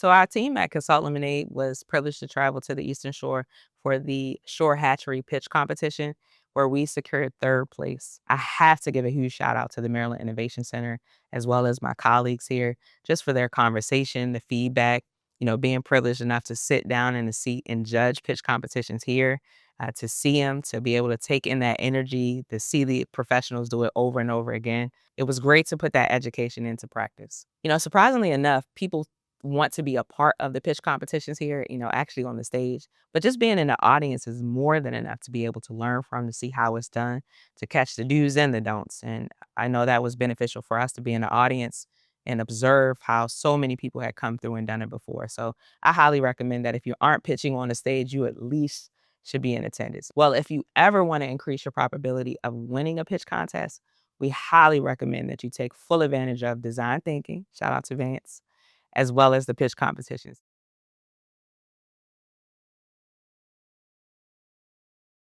So our team at Consult Lemonade was privileged to travel to the Eastern Shore for the Shore Hatchery pitch competition, where we secured third place. I have to give a huge shout out to the Maryland Innovation Center, as well as my colleagues here, just for their conversation, the feedback, being privileged enough to sit down in a seat and judge pitch competitions here, to see them, to be able to take in that energy, to see the professionals do it over and over again. It was great to put that education into practice. Surprisingly enough, people want to be a part of the pitch competitions here, actually on the stage. But just being in the audience is more than enough to be able to learn from, to see how it's done, to catch the do's and the don'ts. And I know that was beneficial for us to be in the audience and observe how so many people had come through and done it before. So I highly recommend that if you aren't pitching on the stage, you at least should be in attendance. Well, if you ever want to increase your probability of winning a pitch contest, we highly recommend that you take full advantage of design thinking. Shout out to Vance, as well as the pitch competitions.